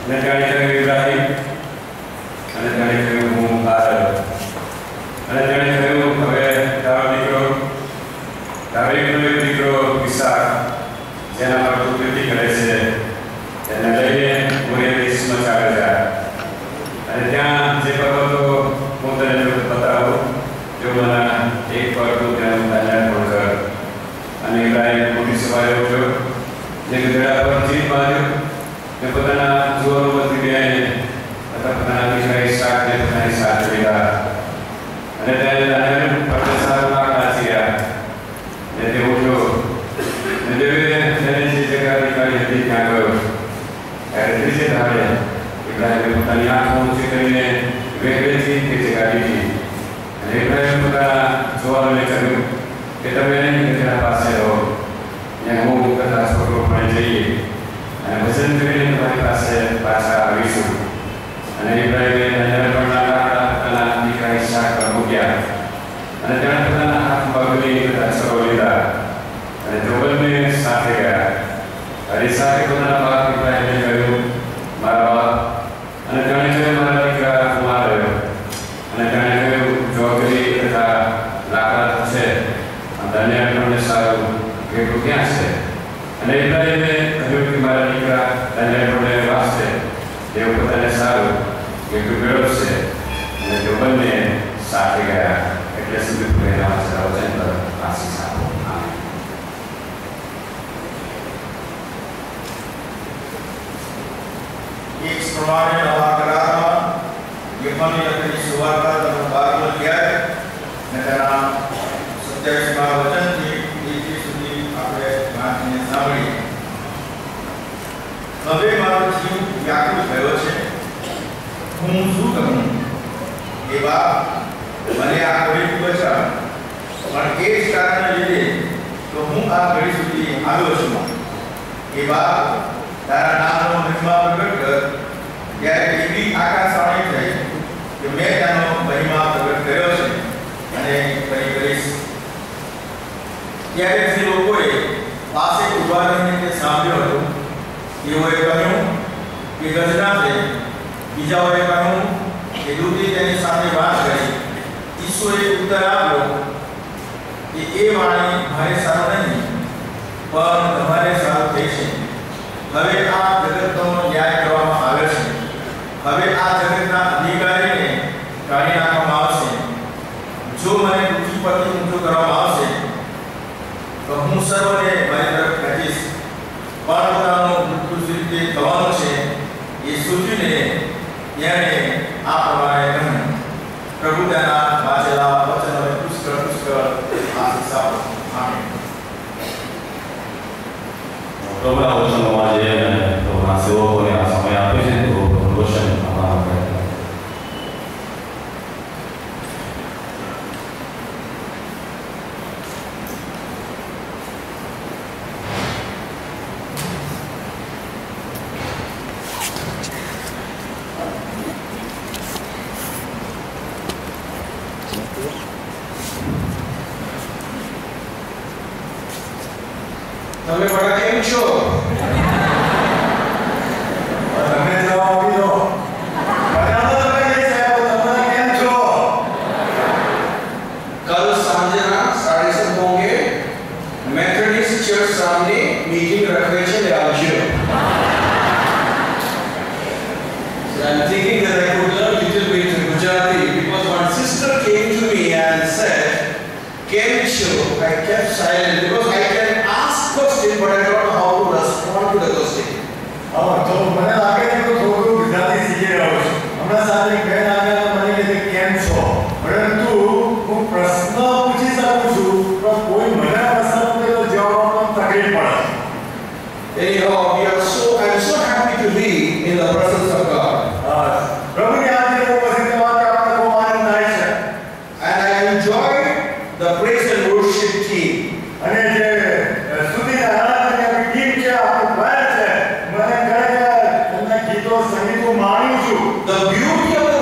અને જાણે કહ્યું ઇબ્રાહિમ, અને જાણે કહ્યું હું આર, અને જાણે કહ્યું હવે તારો દીકરો દાવીદનો એક દીકરો ઈસાક જેના પર તું પ્રીતિ કરે છે તેને લઈને મોરિયા દેશમાં ચાલે જા, અને ત્યાં જે પર્વતો હું તને બતાવું જો મને એક પર તું તેનું દાંડા કર. અને ઇબ્રાહિમ મોટી સવારે ઉઠ્યો, જે ગધેડા પર જીભ બાંધ્યું ને પોતાના જુવાનો બધી બેને તથા પોતાના દીકરા ઈસાકને પોતાની સાથે લીધા, અને તેને દાંડાને ફરતે સારું આંકડા ચીર્યા. ને તે ઉઠ્યો ને દેવીએ તેને જે જગ્યા નીકાળી હતી ત્યાં ગયો. ત્યારે ત્રીજે ધારે ઇબ્રાહિમે પોતાની આંખો ઊંચી કરીને વેગવેગથી તે જગ્યા લીધી, અને ઇબ્રાહિમે પોતાના જુવાનોને કહ્યું કે તમે નહીં તેના પાસે રહો, ત્યાં હું કદાચ પકડો જઈએ અને ભજન કરીને તમારી પાસે પાછા આવીશું. અને ઇબ્રાહિમે નજરપણના લાકડા પોતાના દીકરા ઈસાક પર મૂક્યા, અને તેણે પોતાના હાથમાં બગલી તથા સરો લીધા, અને તે બંને સાથે ગયા. અને ઈસાકે પોતાના બાપ ઇબ્રાહિમને કહ્યું મારા બાપ, અને તેણે કહ્યું મારા દીકરા હું આ રહ્યો. અને તેણે કહ્યું જોગરી તથા લાકડા છે, તને આપણને સારું ભેગું ક્યાં છે? અને ઇબ્રાહિમે કહ્યું કે મારા દીકરા તને આપણને વાસ્તે તેવું પોતાને સારું ભેગું મેળવશે. અને તે બંને સાથે ગયા. એટલે સુધી પહેલા વચન પર આશીષ આપો. આમેન. એક પ્રમાણે નવા કરારમાં યુહાનની લખેલી સુવાર્તા તેનો 12મો અધ્યાય અને તેના 27મા વચનથી 20 સુધી આપણે વાંચીને સાંભળીએ. હવે મારો જીવ વ્યાકુળ થયો છે, હું શું કરું? એ બાપ, મને આ ઘડી બચાવ, પણ એ જ કારણને લીધે તો હું આ ઘડી સુધી આવ્યો છું. એ બાપ, તારા નામનો મહિમા પ્રગટ કર. ત્યારે એવી આકાશવાણી થઈ કે મેં તેનો મહિમા પ્રગટ કર્યો છે અને ફરી કરીશ. ત્યારે જે લોકોએ પાસે ઉભા રહીને તે સાંભળ્યું હતું તેઓએ કહ્યું કે ગજના છે. બીજાઓએ કહ્યું કે દૂતે તેની સાથે વાત કરી. ઈસુએ ઉત્તર આપ્યો કે એ વાણી મારે સારું નહીં, પણ તમારે સારું થશે. હવે આ જગતનો ન્યાય કરવામાં આવે છે. હવે આ જગતના અધિકારીને કાઢી નાખવામાં આવશે. જો મને પૃથ્વી પરથી ઊંચો કરવામાં આવશે તો હું સર્વને મારી તરફ ખેંચીશ. પણ પોતાનું મૃત્યુ રીતે થવાનું છે એ સૂચવીને તેણે આ પ્રમાણે કહ્યું. પ્રભુ તેના વાંચેલા વચનોને પુષ્કળ આશીષ આપો. આમેન. પ્રભુના વચનો આજે અને પ્રભુના સેવકોને આ સમય આપે છે તો વચન અમારા પ્રયત્ન. તમે બધા કેમ છો? તમે જવાબ આપી દો. બરાબર છે સાહેબ, તમે કેમ છો? कल सांजना 7:30 होंगे मेथोडिस्ट चर्च सामने मीटिंग रखवे छे ले आवજો. So I'm thinking that I could learn little bit Gujarati because one sister came to me and said, "Can you?" I kept silent because I can ask question but I don't know how to respond to the question. તો મને લાગે છે કે થોડું ગુજરાતી શીખી રહ્યો છું. હમણાં સાથે બેન આવ્યા મને કહે કેમ છો, પરંતુ હું પ્રશ્ન પૂછી શકું છું પણ કોઈ મને પ્રશ્ન પૂછે તો જવાબ આપવામાં તકલીફ પડે. Anyhow, I'm so happy to be in the presence of God. પ્રભુની હાજરી ઉપસ્થિત થવાથી આપણે બહુ આનંદ થાય છે. And I enjoy the praise and worship team. અને જે સ્તુતિ આરાધના ટીમ છે આપણું ભાઈ છે, મને ખરેખર એમના ગીતો સંગીતો માણ્યું છું. The beauty of the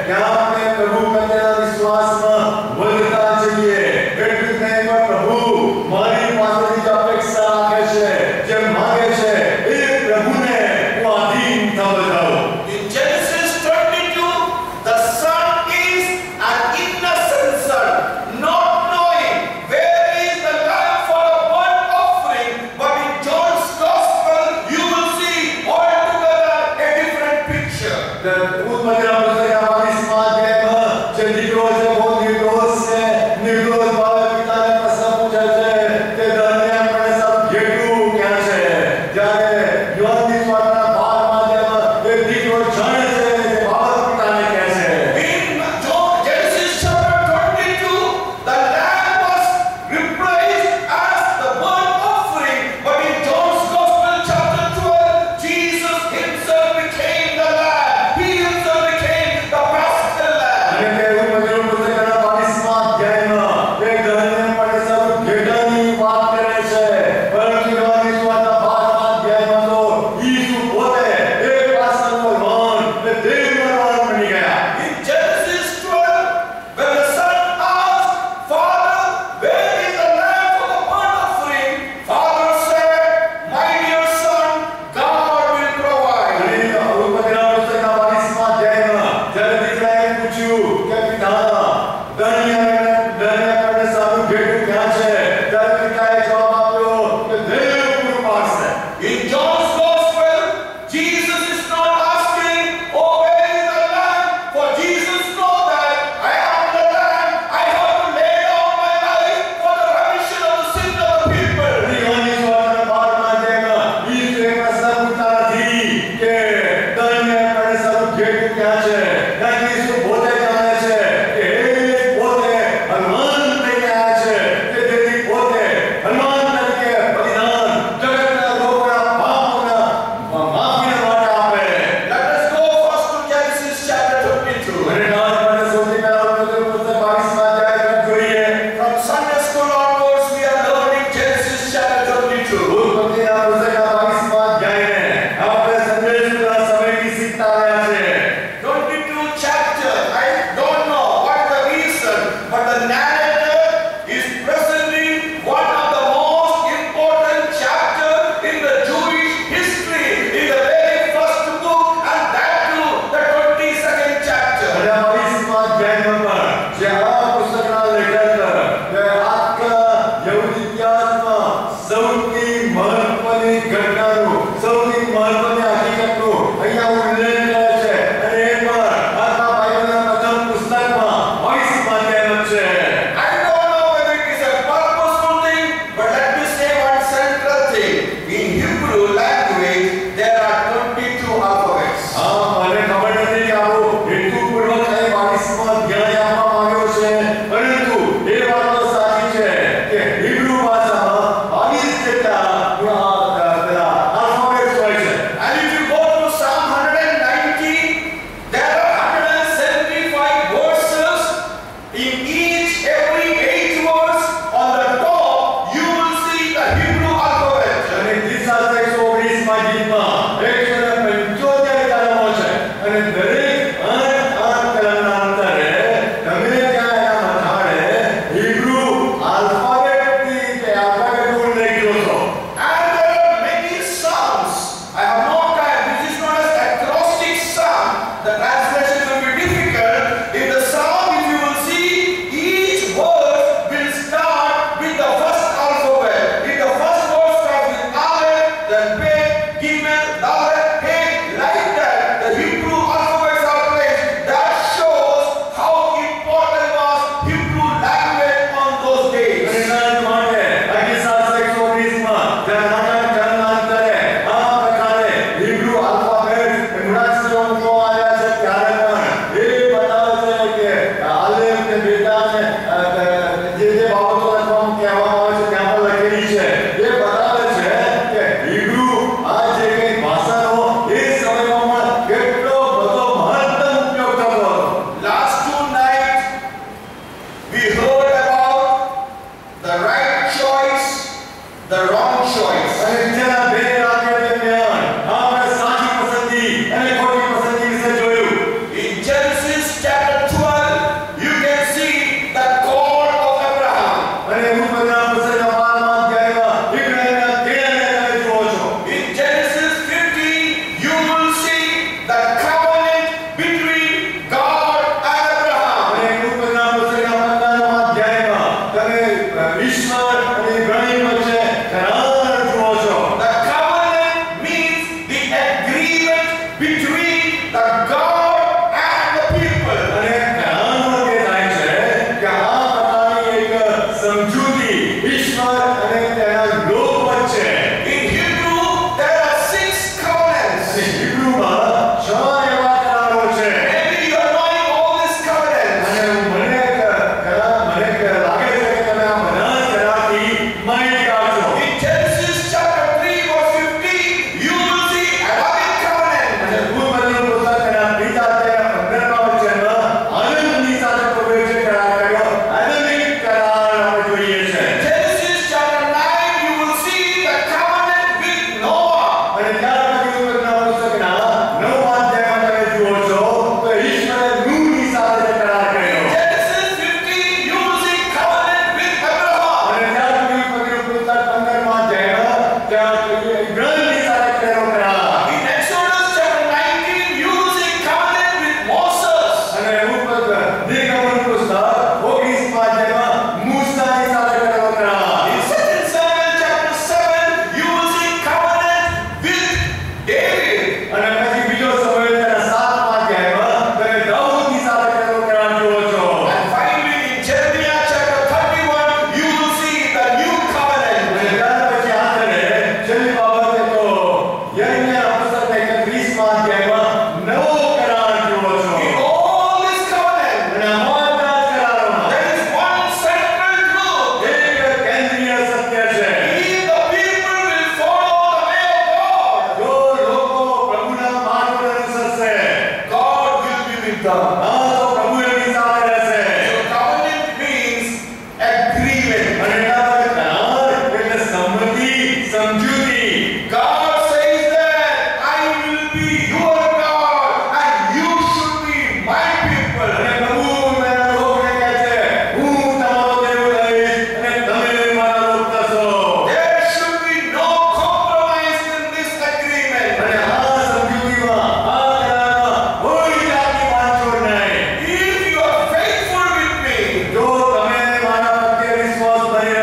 क्या आपने प्रभु का विश्वास में वरता चाहिए ઈશ્વર અને ઇબ્રાહિમ વચ્ચે કરાર જુઓ છો. The covenant means the agreement between the God and the people. અને કરારનો તે થાય છે કે આ પ્રકારની એક સમજૂતી ઈશ્વર અને તેના લોક વચ્ચે. In Hebrew, there are 6 covenants. અને હિબ્રુમાં 6 એવા કરારો છે. Maybe you are knowing all these covenants. અને મને લાગે છે કે તમે આ બધા કરારથી માહિતી આપશો. In Genesis chapter 3 verse 15, you will see Abrahamic covenant. અને પૂર્વનું પુસ્તકના બીજા અધ્યાયના 15મા વચનમાં આદમની સાથે પ્રભુએ કરાર કર્યો. આદમિક કરાર આપણે જોઈએ છે. Genesis chapter 9, you will see the covenant with Noah. અને ત્યાર પછી પૂર્વના પુસ્તકના 9મા અધ્યાયમાં તમે જુઓ છો તો ઈશ્વરે નૂહની સાથે કરાર કર્યો. Genesis 15, you will see covenant with Abraham. અને ત્યાર પછી પૂર્વનું પુસ્તક 15મા અધ્યાયમાં ત્યાં ઇબ્રાહિમની સાથે કર્યો કરાર. In Exodus chapter 19, you will see covenant with Moses. અને નિર્ગમન પુસ્તક 19મા અધ્યાયમાં મૂસાની સાથે કર્યો કરાર. In 2 Samuel chapter 7, you will see covenant with David. અને પછી બીજો સમુએલ તેના 7મા અધ્યાયમાં તમે દાઉદની સાથે કર્યો કરાર જુઓ છો. And finally, in Jeremiah chapter 31, you will see the new covenant. અને ત્યાર પછી આખરે છેલ્લી બાબત તો યર્મિયા પુસ્તકના 31મા અધ્યાયમાં નવો કરાર જુઓ છો. In all this covenant, અને આ બધા જ કરારોમાં there is one central truth. એક કેન્દ્રીય સત્ય છે. If the people will follow the way of God, જો લોકો પ્રભુના માર્ગ પર અનુસરશે God will be with them. તો પ્રભુ એમની સાથે રહેશે. So covenant means agreement. અને કરાર એટલે સંમતિ, સમજૂતી. God says that I will be your God and you should be my people. અને પ્રભુ મારા લોકને કહે છે હું તમારો દેવ રહીશ અને તમે મારા લોક થશો. There should be no compromise in this agreement. અને આ સમજૂતીમાં આ કરારમાં કોઈ જાતની બાંધછોડ નહીં. If you are faithful with me, જો તમે મારા પ્રત્યે વિશ્વાસ ભરેલા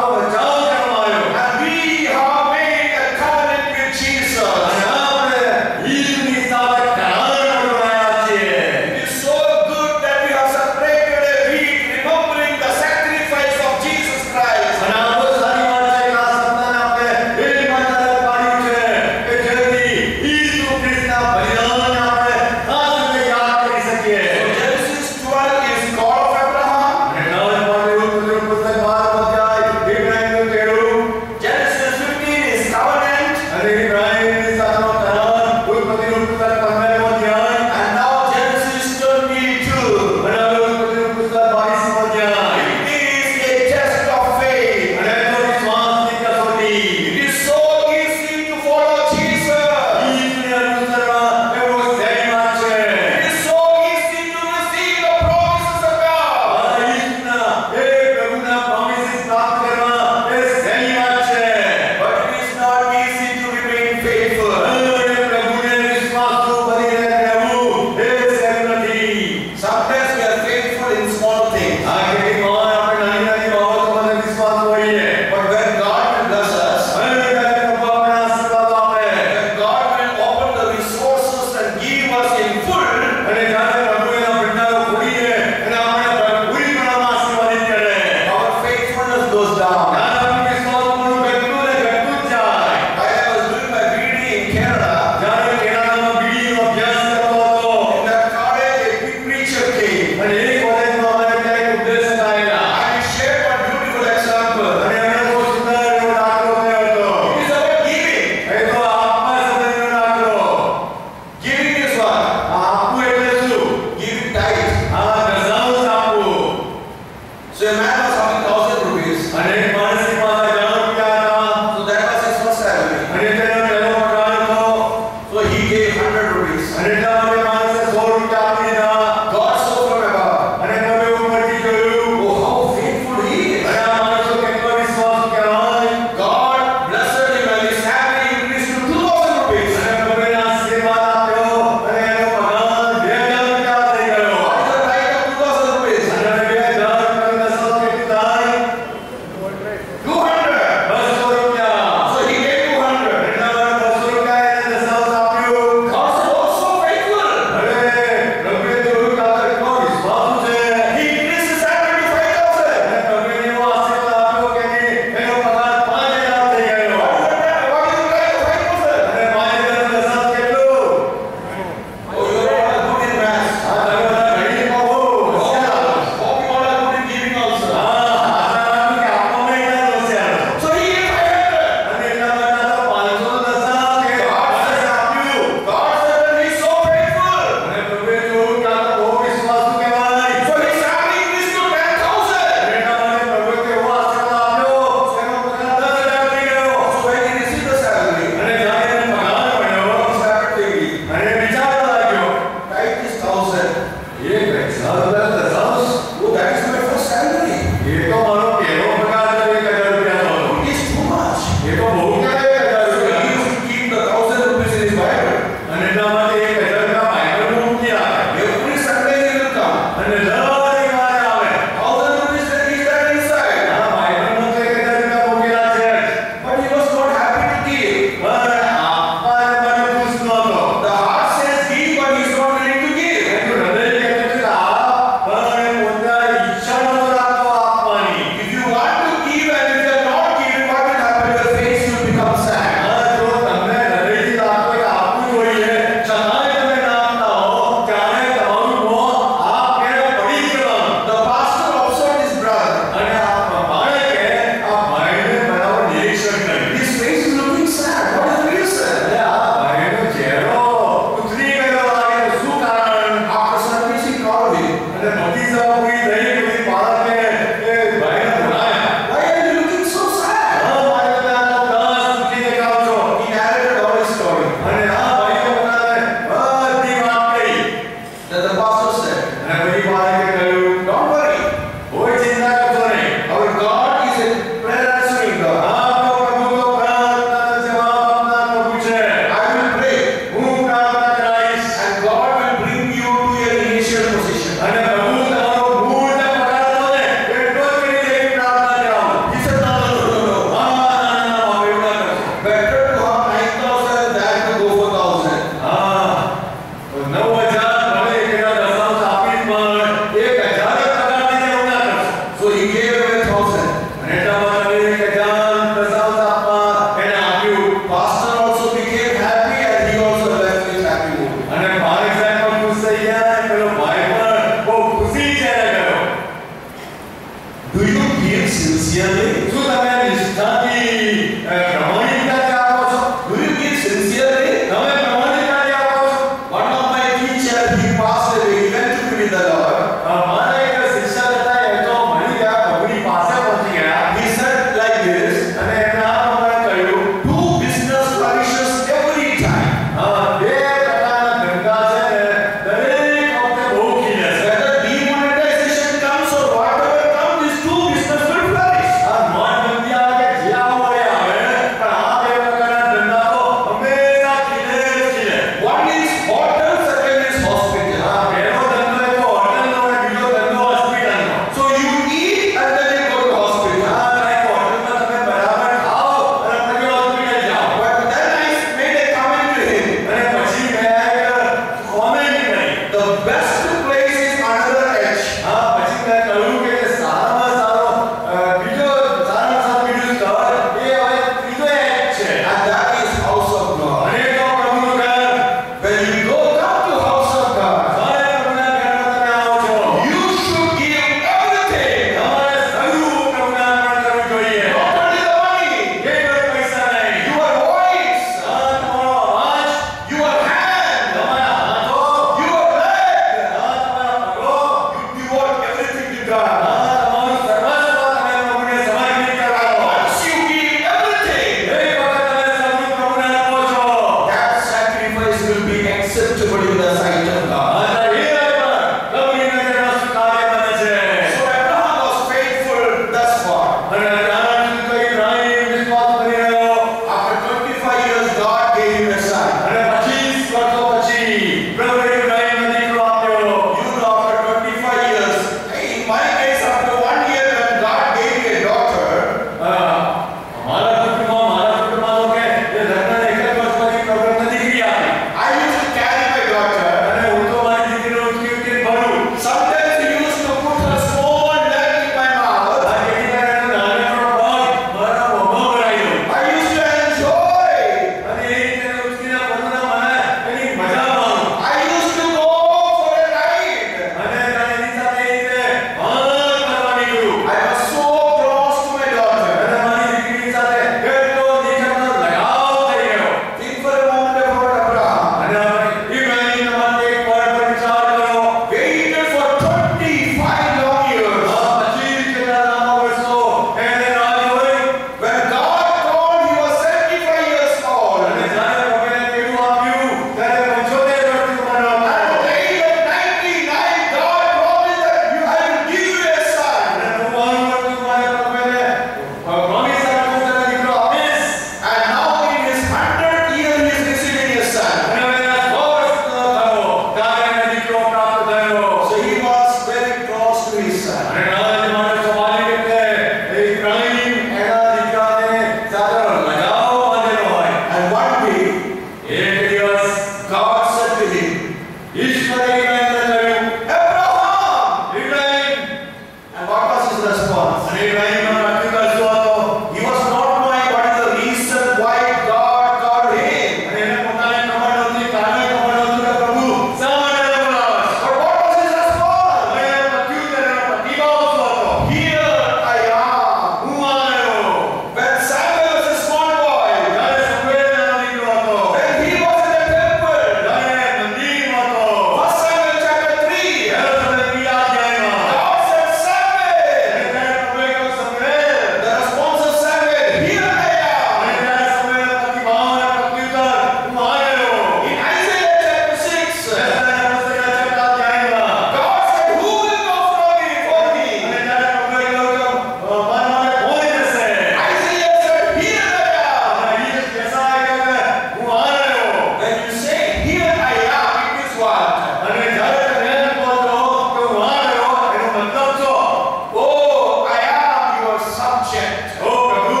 subject. ઓ પ્રભુ,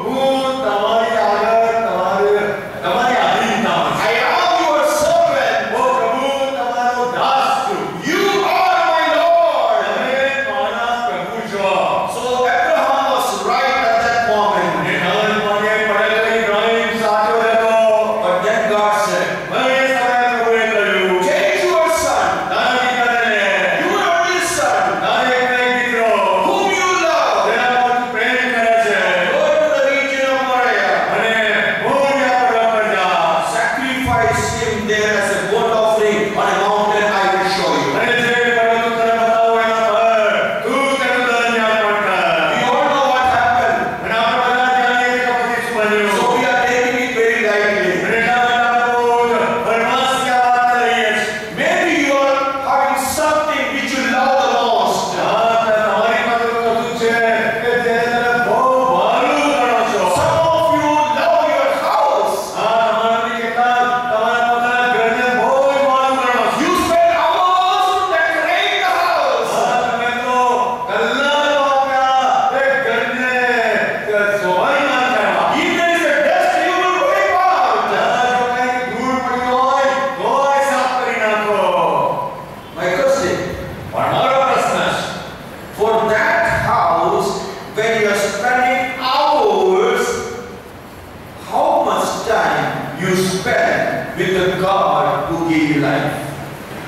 હું તમારી આગળ તમારી આધીનતામાં છું. I am your servant. ઓ પ્રભુ, તમારો દાસ છું. You are my Lord. તમે મારા પ્રભુ છો. So Abraham was right at that moment. અને નર માગે પડેલો ઇબ્રાહિમ સાચો હતો. But then God said, મને એ સમયે પ્રભુએ કહ્યું, take your son, તારા દીકરાને લે. your only son, તારો એકનો એક દીકરો, whom you love, જેના પર તું પ્રેમ કરે છે. go to the region of Moriah. અને મોરિયા પર્વત પર જા. Sacrifice him there as a burnt offering on a mountain I will show you. અને જે પર્વત તું તને બતાવું એના પર તું તેનું દર્શન અર્પણ કર. We all know what happened. અને આપણે બધા જાણીએ છીએ કે પછી શું બન્યું. So we are taking it very lightly. અને એટલા માટે આપણે બહુ જ ભરમાસથી આ વાતને લઈએ છીએ. Maybe you are having something which you love the most. હા, તમારી પાસે તો કશું છે કે જેને તમે બહુ વહાલું ગણો છો. Some of you love your house. હા, તમારામાંથી કેટલાક તમારા પોતાના ઘરને બહુ જ વહાલું ગણો છો. You spend hours to decorate the house. હા, તમે તો કલાકો આપ્યા એ ઘરને શોભાયમાન કરવા. If there is a dust, you will wipe out. હા, જો કંઈક ધૂળ પડી હોય તોય સાફ કરી નાખો. My question, પણ મારો પ્રશ્ન છે, for that house, when you are spending hours, how much time you spend with the God who gave you life?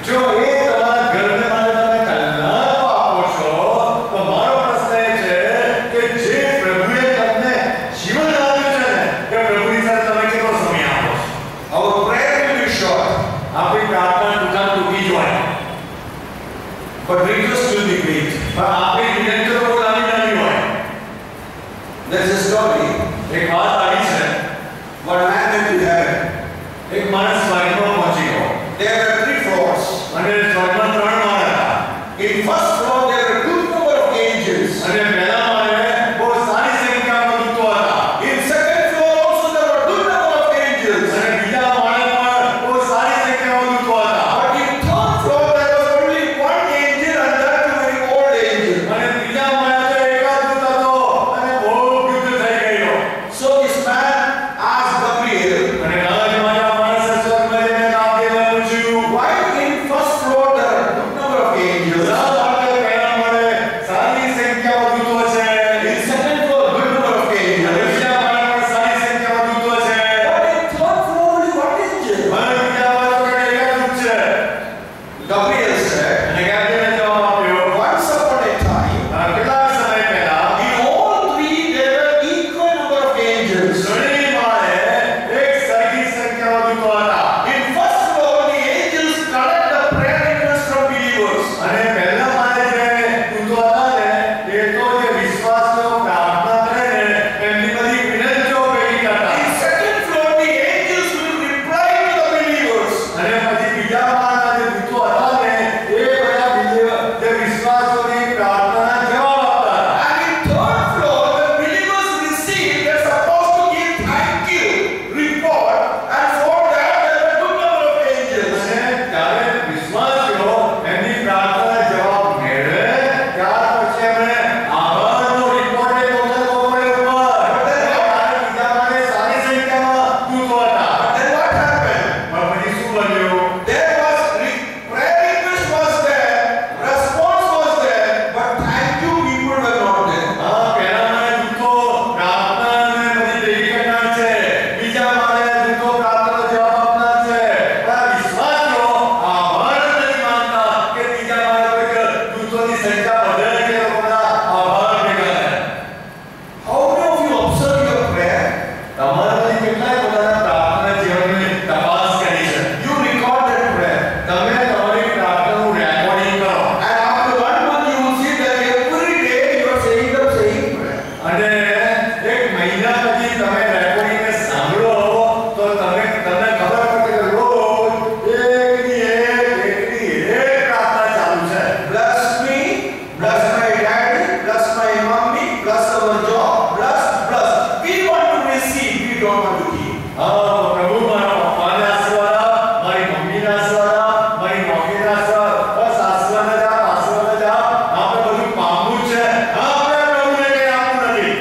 જો એ તમારા ઘરને માટે તમે કલાકો આપો છો, તો મારો પ્રશ્ન એ છે કે જે પ્રભુએ તમને જીવન આપ્યું છે ને, એ પ્રભુની સાથે તમે કેટલો સમય આપો છો? Our prayer will be short, આપણી પ્રાર્થના ટૂંકી જ હોય, but request will be great. પણ આપણી વિનંતીઓ બહુ નાની હોય. There's a story. એક વાત આવી છે, One man went to heaven. એક માણસ સ્વર્ગમાં પહોંચી ગયો There were 3 floors. અને સ્વર્ગમાં 3 માળ હતા. In first floor, there were a good number of angels. અને પહેલા માળે બહુ સારી સંખ્યામાં દૂતો હતા. In second floor, also there were a good number of angels. અને બીજા માળે પણ બહુ સારી સંખ્યામાં દૂતો હતા. But in third floor, there was only one angel, and that a very old angel. અને ત્રીજા માળે તો એકાદ દૂત હતો અને બહુ વૃદ્ધ થઈ ગયો. So this man asked Gabriel, અને રાજમાતા માણસે સ્વર્ગમાં જઈને ગાબ્રિએલને પૂછ્યું, why in first floor there are a good number of angels? શા માટે પહેલા માળે સારી સંખ્યામાં દૂતો છે? In second floor, good number of અને angels. બીજા માળે પણ સારી સંખ્યામાં દૂતો છે. But in third floor, only one angel. અને બીજા માળે તો કંઈ એકાદ દૂત છે. Gabriel said, અને ગાબ્રિએલે જવાબ આપ્યો, once upon a time, કેટલા સમય પહેલા in all 3 there were equal number of angels. ઘણી માળે એક સરખી સંખ્યામાં દૂતો હતા. In first floor, the angels collect the prayer requests from believers. અને પહેલા માળે જે દૂતો હતા ને, એ તો જે વિશ્વાસનો પ્રાર્થના કરે ને, એમની બધી વિનંતીઓ ભેગી કરતા. In second floor, the angels will reply to the believers. અને પછી બીજા માળના જે દૂતો હતા ને, એ બધા જે વિશ્વાસોની પ્રાર્થનાના જવાબ આપતા હતા. And in third floor, the believers receive, they're supposed to give thank you report, and for that there are a good number of angels. અને ત્યારે વિશ્વાસીઓ એમની પ્રાર્થનાના જવાબ મેળવે, ત્યાર પછી એમણે આભારનો રિપોર્ટ એ મોકલવો પડે ઉપર. ત્યારે બીજા માળે સારી સંખ્યામાં દૂતો હતા. Then what happened? પણ પછી શું બન્યું? There was prayer request was there, response was there, but thank you people were not there. હા, પહેલા માળે દૂતો પ્રાર્થનાને બધી ભેગી કરનાર છે. બીજા માળે દૂતો પ્રાર્થનાનો જવાબ આપનાર છે. પણ આ વિશ્વાસીઓ આભાર જ નથી માનતા કે બીજા માળે કોઈક દૂતોની સંખ્યા વધે કે એ લોકો બધા આભાર ભેગા થાય. How many of you observe your prayer? તમારામાંથી કેટલાય પોતાના પ્રાર્થના જીવનની તપાસ કરી છે? You record that prayer. તમે તમારી પ્રાર્થનાનું રેકોર્ડિંગ કરો. And after 1 month, you will see that every day you are saying the same prayer. અને એક મહિના પછી તમે રેકોર્ડિંગને સાંભળો તો તમને ખબર પડે કે રોજ એકની એક પ્રાર્થના ચાલુ છે. Bless me, bless my daddy, bless my mommy, bless our job, bless. We want to receive, we don't want to give. હા, પ્રભુ મારા પપ્પાને આશીર્વાદ આપ, મારી મમ્મીને આશીર્વાદ આપ, મારી નોકરીને આશીર્વાદ, બસ આશીર્વાદ જ આપ. આપણે બધું પામવું જ છે. આપણે પ્રભુને કંઈ આપવું નથી.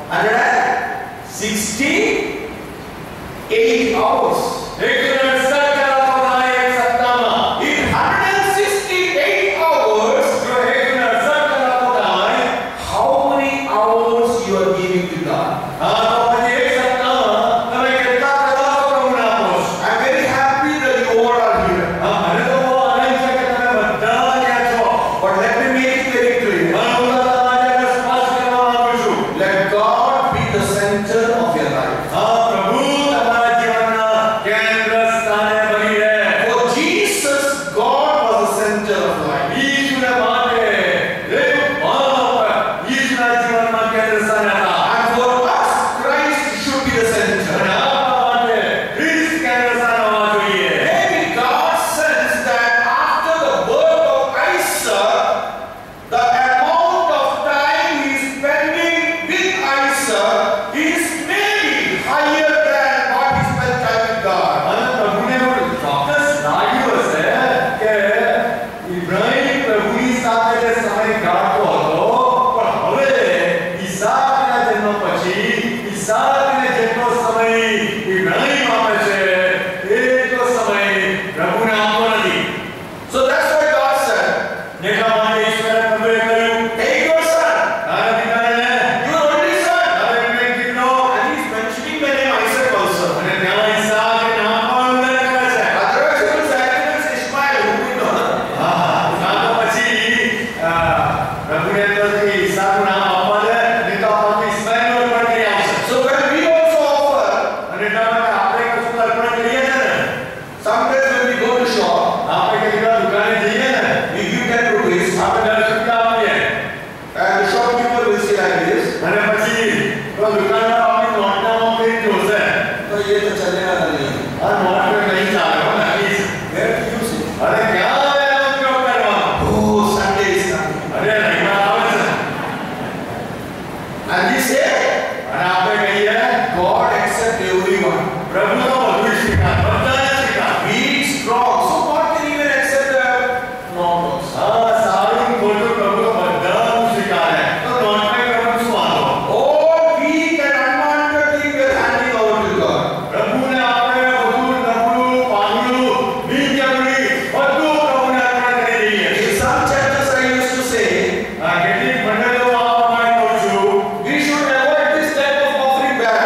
168 hours. In 168 hours, how many hours you are giving to God? I'm very happy that you all are here. But let me make it very clear. Let God be the center of your life. For Jesus, God was the center of life. And for us, Christ should be the center. Maybe God sensed that after the birth of Isaac, the amount of time he is spending with Isaac is maybe higher than what he spent time with God. So that's why God said, take your son, your only son. And he's mentioning the name Isaac also. Otherwise it will sacrifice Ishmael, who we know. So when we also offer, sometimes when we go to shop, we give 10 rupees, and the shopkeeper will say like this, "No, ये तो चलेगा नहीं." Where do you see? Oh, Sunday is coming. And we say, God accept everyone. Be strong. So God can even accept the normal. All weak and unwanted things we are handing over to God. In some churches I used to say, we should avoid this type of offering bag.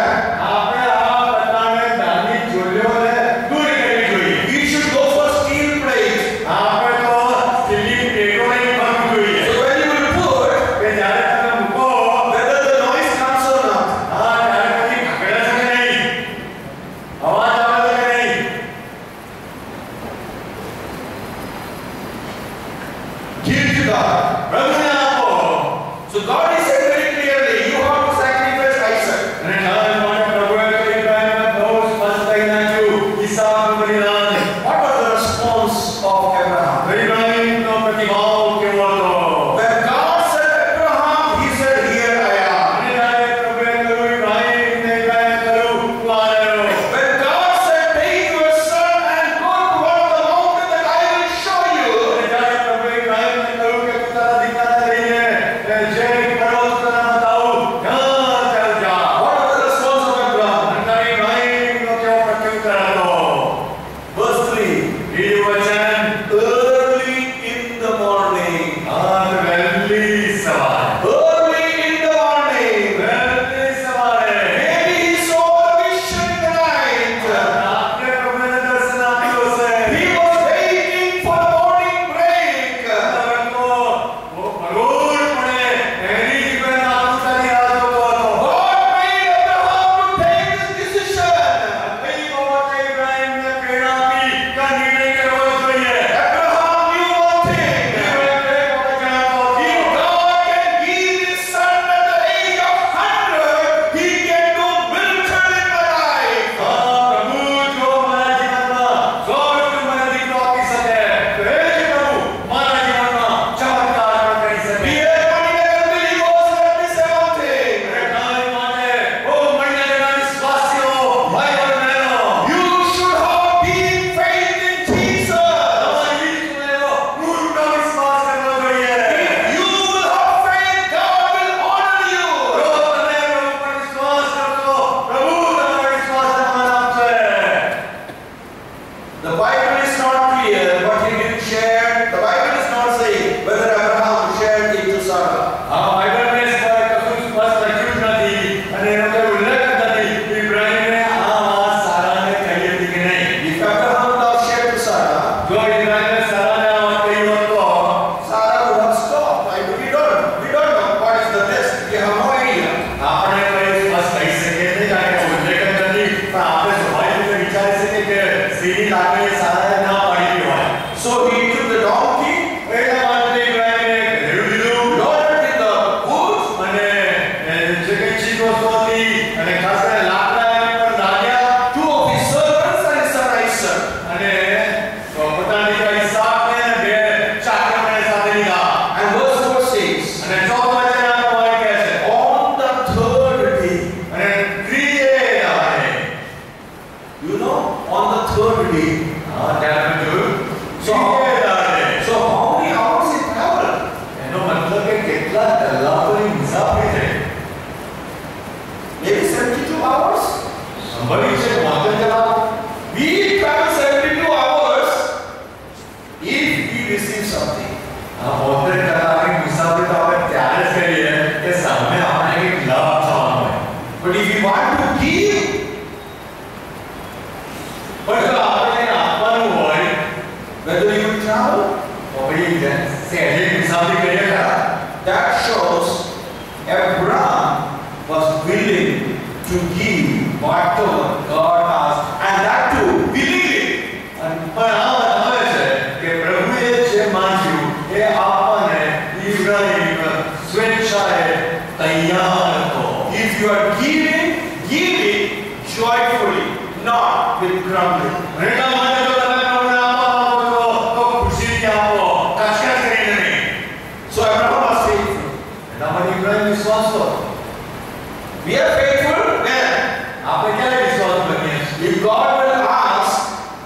અને ખાસ કરીને લાકડા પર લાગ્યા. 2 of his servants and his son Isaac. અને પોતાના દીકરા ઈસાકને અને બે ચાકરને સાથે લીધા. And verse 4 says, અને 14 વચન આ પ્રમાણે કહે છે, on the third day, અને ત્રીજે દાડે, you know, on the third day. ત્યારે આપણે જોયું, So, ત્રીજે દાડે. so how many hours he traveled? એનો મતલબ કે કેટલા કલાકોની મુસાફરી થઈ. Maybe 72 hours. સંભવિત છે 72 કલાક. We travel 72 hours if we receive something. આ 72 કલાકની મુસાફરી તો આપણે ત્યારે જ કરીએ કે સામે આપણને કંઈક લાભ થવાનો હોય. But if we want to give, પણ જો આપણે કંઈક આપવાનું હોય whether you travel, તો પછી સહેલી મુસાફરી કરીએ ખરા. that shows Abraham was willing to give whatever God asked, and that too willingly. પણ આ બતાવે છે કે પ્રભુએ જે માંગ્યું એ આપવાને ઇબ્રાહિમ સ્વેચ્છાએ તૈયાર હતો. If you are giving, give it joyfully, not with grumbling. અને એટલા માટે જો તમે પ્રભુને આપવા માંગો છો તો ખુશીથી આપો, કચકચ કરીને નહીં. So Abraham was faithful. એટલા માટે ઇબ્રાહિમ વિશ્વાસ કરો. We are faithful when આપણે ક્યારે વિશ્વાસ બનીએ છીએ? if God will ask,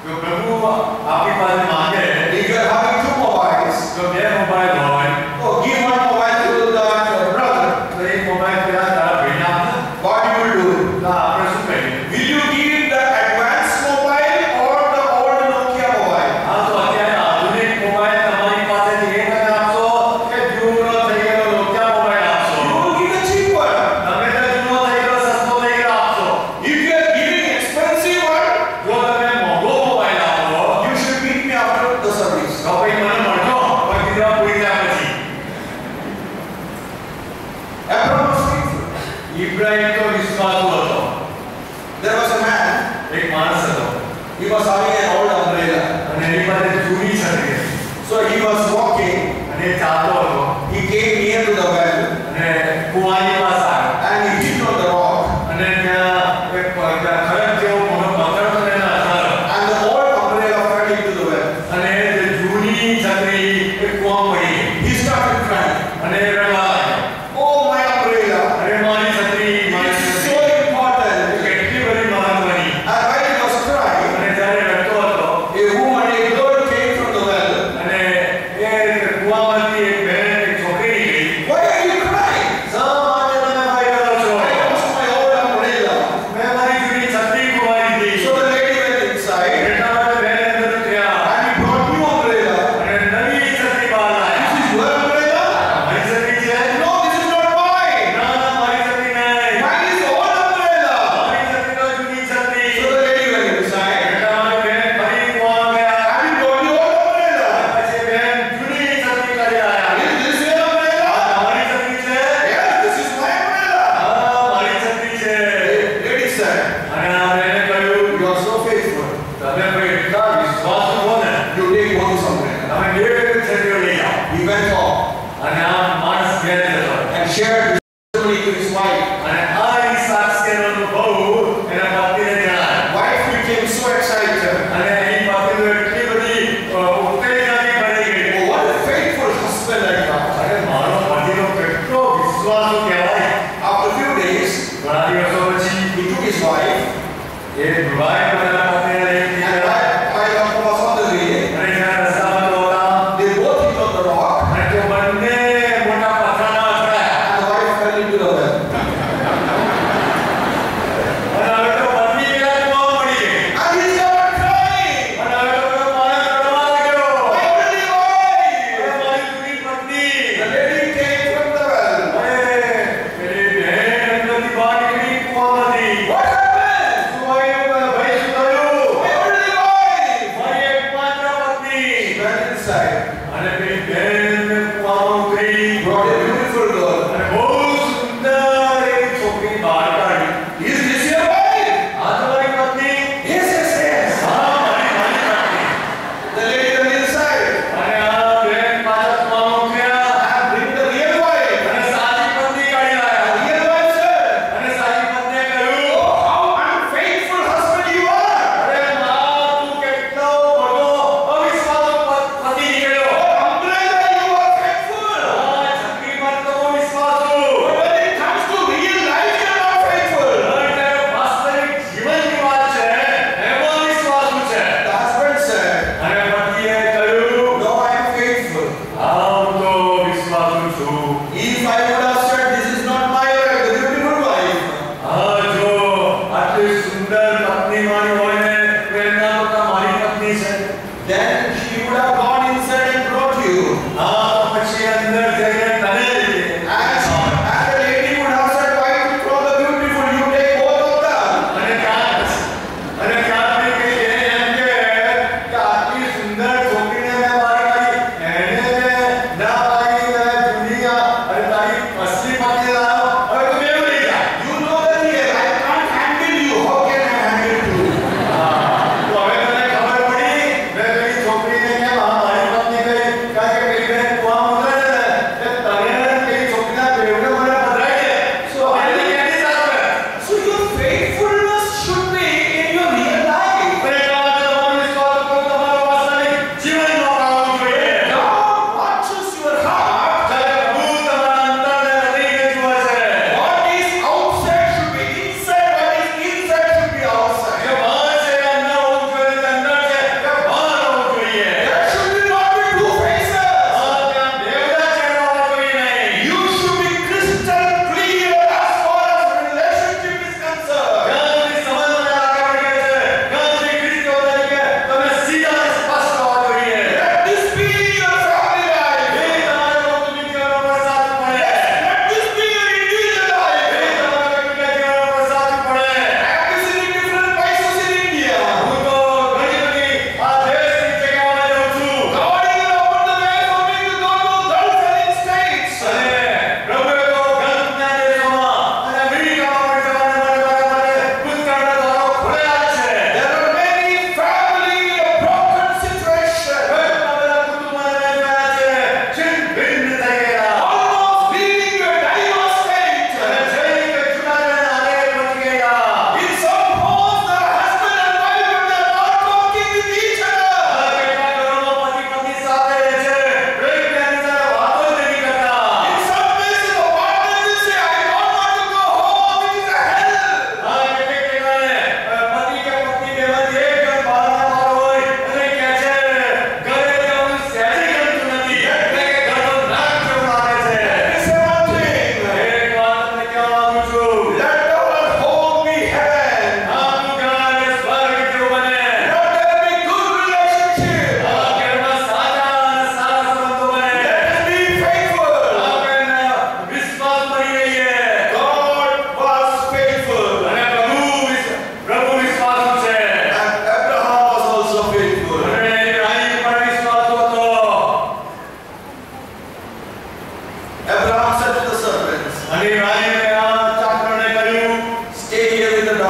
જો પ્રભુ આપણી પાસે માંગે, if you are having 2 mobiles, જો બે મોબાઈલ હોય oh, give 1 mobile to that brother. તો એક મોબાઈલ પેલા તારા ભાઈને આપને. What you will do? તો આપણે શું કરીએ? Will you give the advanced mobile or the old Nokia mobile? આ તો અત્યારે આધુનિક મોબાઈલ તમારી પાસેથી એ તમે આપશો કે જૂનો થઈ ગયેલો નોકિયા મોબાઈલ આપશો? You will give the cheap one. તમે તો જૂનો થઈ ગયેલો સસ્તો થઈ ગયેલો આપશો. If you are giving expensive one, જો તમે મોંઘો મોબાઈલ આપો you should meet me after the service. તો પછી મને મળજો પછી જવા પૂરી થયા પછી. Abraham was faithful. ઇબ્રાહિમ તો વિશ્વાસુ હતો. There was a man, એક માણસ હતો he was having an old umbrella. અને એની પાસે જૂની છત્રી હતી. So he was walking, અને એ ચાલતો હતો he came near to the well અને કુવાની પાસે આવ્યો and he hit on the rock, અને ત્યાં એક ખડક જેવો મોટો પથ્થર હતો ને એને અથડાયો. and the old umbrella fell into the well. અને જે જૂની છત્રી એ કૂવામાં પડી ગઈ. He started crying. અને એ રડવા લાગ્યો. Oh, my umbrella. અરે મારી છત્રી, It મારી is છત્રી. so important. કેટલી બધી મહત્વની. And while he was crying, અને જ્યારે રડતો હતો a woman, a girl came from the well. અને એ કૂવામાંથી એક બહેન, એક છોકરી નીકળી. Why are you crying? શા માટે તમે ભાઈ કરો છો? I lost my old umbrella. મેં મારી જૂની છત્રી ગુમાવી દીધી. So the lady went inside એટલા માટે બહેન અંદર ગયા. and he brought new umbrella. અને નવી છત્રી બહાર લાવી. This is your umbrella? મારી છત્રી છે? No, this is not mine. ના, ના, મારી છત્રી નહીં. Mine is the old umbrella. મારી છત્રી તો જૂની છત્રી. So the lady went inside એટલા માટે બહેન ફરી કૂવામાં ગયા. and he brought the old umbrella. પછી બહેન જૂની છત્રી કરી આવ્યા. Is this your umbrella? મારી છત્રી છે? Yes, this is my umbrella. હા, મારી છત્રી છે. Lady said, અને આ બહેને કહ્યું, you are so faithful. તમે કોઈ એટલા વિશ્વાસુ છો ને, You take both this umbrella. તમે બે છત્રીઓ લઈ જાઓ. He went off અને આ માણસ ઘેર જતો. and shared his testimony to his wife. અને આ ઈસાકનો અનુભવ એના પત્નીને જણાવ્યો. Wife became so excited. અને એની પત્ની એટલી બધી ઉત્તેજનાથી ભરાઈ ગઈ. Oh, what a faithful husband I got. અરે મારો પતિનો કેટલો વિશ્વાસુ કહેવાય. After a few days, ઘણા દિવસો પછી he took his wife એ ભાઈ પોતાના પત્નીને લઈને and નીકળ્યા. while he was on the way, અને જ્યારે રસ્તામાં તો હતા, they both hit on the rock અને તે બંને મોટા પથ્થરના અથડાયા. and the wife fell into the well. અને હવે તો પત્ની પેલા કૂવામાં પડી ગઈ. And he started crying. અને હવે તો પેલો માણસ રડવા લાગ્યો. My only અરે wife. મારી જૂની પત્ની. The lady came from the well. અરે પેલી બહેન અંદરથી બહાર નીકળી કૂવામાંથી. What happened? શું આવ્યું? ભાઈ શું થયું?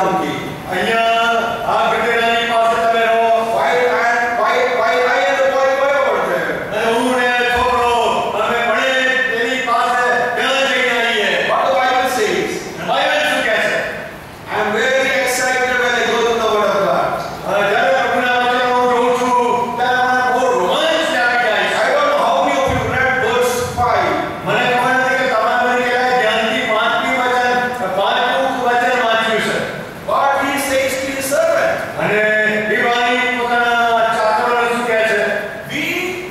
donkey. અહીંયા આ ગધેડાની પાસે તમે રહો. Why I and the boy were over there? અને હું ને છોકરો અમે ભણે તેની પાસે ત્યાં જઈને આવીએ. What the Bible says? Bible શું કહે છે? I am very excited when I go to the Word of God. જ્યારે પ્રભુના વચનો હું જોઉં છું ત્યારે મને બહુ રોમાંચ આવી જાય છે. I don't know how many of you read verse 5. મને ખબર નથી કે તમારામાંથી કેટલાએ ધ્યાનથી પાંચમું વચન વાંચ્યું છે. What he says to his servant. અને દીવાની પોતાના ચાકરોને શું કહે છે? We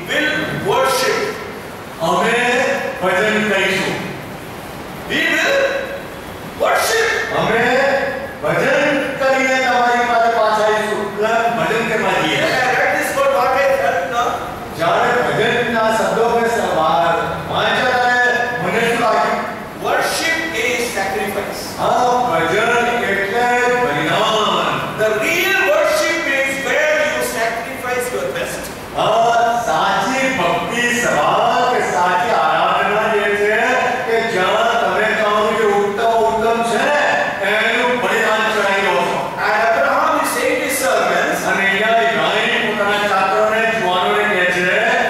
will worship. અમે ભજન કરીશું. We will worship. અમે ભજન કરીને તમારી પાસે પાછા આવીશું. ભજન કરવા જઈએ. When I read this word, what I felt now? જ્યારે ભજનના શબ્દો મેં સવાર વાંચ્યા ત્યારે મને શું લાગ્યું? Worship is sacrifice. આ ભજન એટલે બલિદાન. The real worship is where you sacrifice your best. સાચી ભક્તિ સભા કે સાચી આરાધના જે છે કે જ્યાં તમે તમારું જે ઉત્તમ છે એનું બલિદાન ચડાવી દો છો. And Abraham is saying to his servants, અને અહીંયા ઇબ્રાહીમ પોતાના ચાકરોને જુવાનોને કહે છે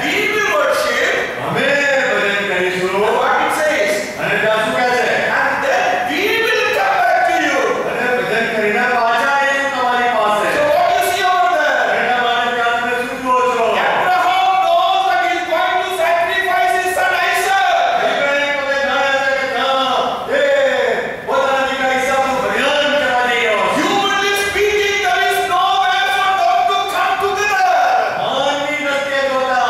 we will worship. અમે ભજન કરીશું. And what it says, અને ત્યાં શું કહે છે? and then we will come back to you. અને ભજન કરીને પાછા આવીશું તમારી પાસે. So what you see over there? એના માટે ત્યાં તમે શું જુઓ છો? Abraham knows that he is going to sacrifice his son Isaac. Ibrahim પોતે જાણે છે કે ત્યાં એ પોતાના દીકરા ઈસાકનું બલિદાન કરવા જઈ રહ્યો છે. Humanly speaking, there is no way for them to come together. માનવી દ્રષ્ટિએ જોતા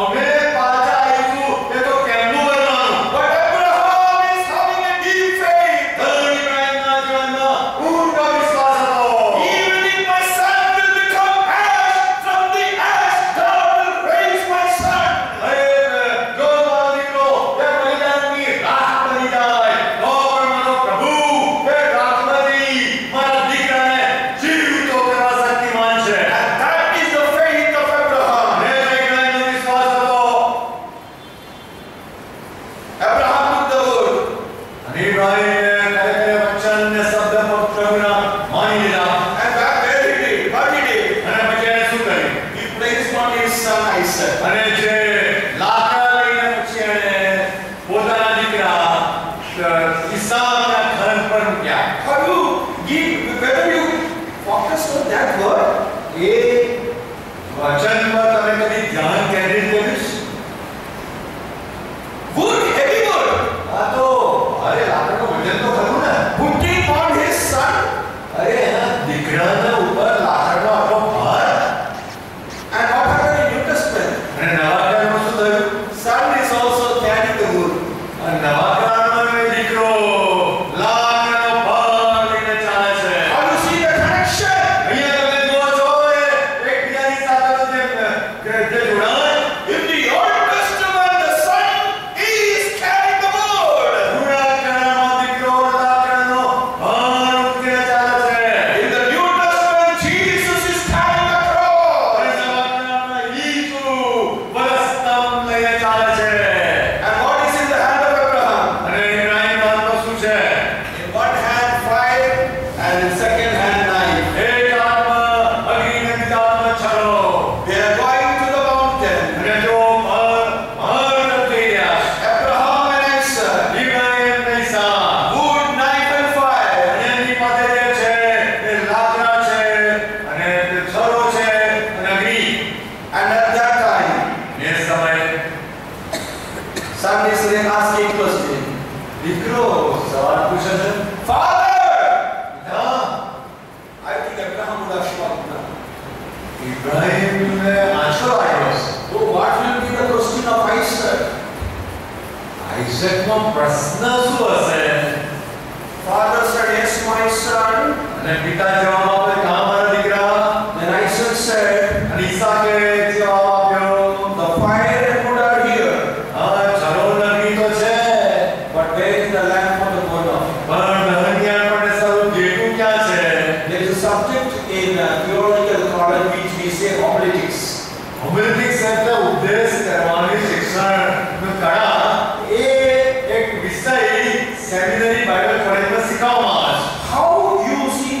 અમે પાછા આવીશું એ તો કેમનું બનવાનું? But Abraham is having a deep faith. ઇબ્રાહીમના જીવનમાં ઊંડો વિશ્વાસ હતો. Even if my son will become ash, from the ash God will raise my son. અરે જો મારો દીકરો એ બલિદાનની રાખ બની જાય તો પણ મારો પ્રભુ એ રાખમાંથી મારા દીકરાને જીવતો કરવા શક્તિમાન છે. And that is the faith of Abraham. અને ઇબ્રાહીમનો વિશ્વાસ હતો. Abraham took the word. અને ઇબ્રાહીમે ખરેખર વચનને શબ્દ પ્રભુના માની લીધા. And back where he did, what he did, અને પછી એણે શું કર્યું? he placed on his son Isaac. અને જે લાકડા લઈને પછી એણે પોતાના દીકરા ઈસાકના ઘર પર મૂક્યા. Whether you focus on that word, એ વચન પર તમે કદી ધ્યાન કેન્દ્રિત કર્યું છે? wood, heavy wood, આ તો અરે લાકડાનું વજન તો ખરું ને. putting on his son, અરે એના દીકરાના ઉપર લાકડાનો આટલો ભાર. and what happened in New Testament? અને નવા કરારમાં શું થયું? Son is also carrying the wood. આ નવા કરારમાં એ દીકરો લાકડાનો ભાર લઈને ચાલે છે. How do you see the connection? અહીંયા તમે જુઓ છો એ એકબીજાની સાથેનો જે જોડાણ. In the Old Testament, the son is carrying the wood. પૂરા કરારમાં દીકરો લાકડાનો ભાર ઉઠીને ચાલે છે. In the New Testament, Jesus is carrying the cross. અને નવા કરારમાં ઈસુ બલસ્તંભ લઈને ચાલે છે. And what is in the hand of Abraham? અને ઇબ્રાહીમના હાથમાં શું છે? In one hand fire, and in second hand knife. એક હાથમાં અગ્નિ અને બીજા હાથમાં છરો. They are going to the mountain. અને જો ભાર થઈ રહ્યા છે. Abraham and Isaac, ઇબ્રાહીમ અને Isaac. wood, knife, and fire. અને એમની પાસે જે છે એ લાકડા છે અને તે છરો છે અને અગ્નિ. And at that time, એ સમયે son is asking question. દીકરો સવાલ પૂછે છે. Father! હા, I think Abraham would have shocked now. ઇબ્રાહીમને આંચકો આવ્યો છે. Oh, what will be the question of Isaac? આઈઝેકનો પ્રશ્ન શું હશે? Father said, yes, my son. અને પિતા જવાબ આપે કે હા મારા દીકરા. Then Isaac said, અને ઈસાકે જવાબ આપ્યો the fire and wood are here, હા છરો અને અગ્નિ તો છે but where is the lamb for the burnt offering? પણ દહનની આપણે સૌ જેટલું ક્યાં છે? There is a subject in theological college which we say homiletics. હોમિલેટિક્સ એટલે ઉપદેશ કરવાની શિક્ષણનું કળા. એ એક વિષય સેમિનરી બાઇબલ કોલેજમાં શીખવવામાં આવે છે. How you see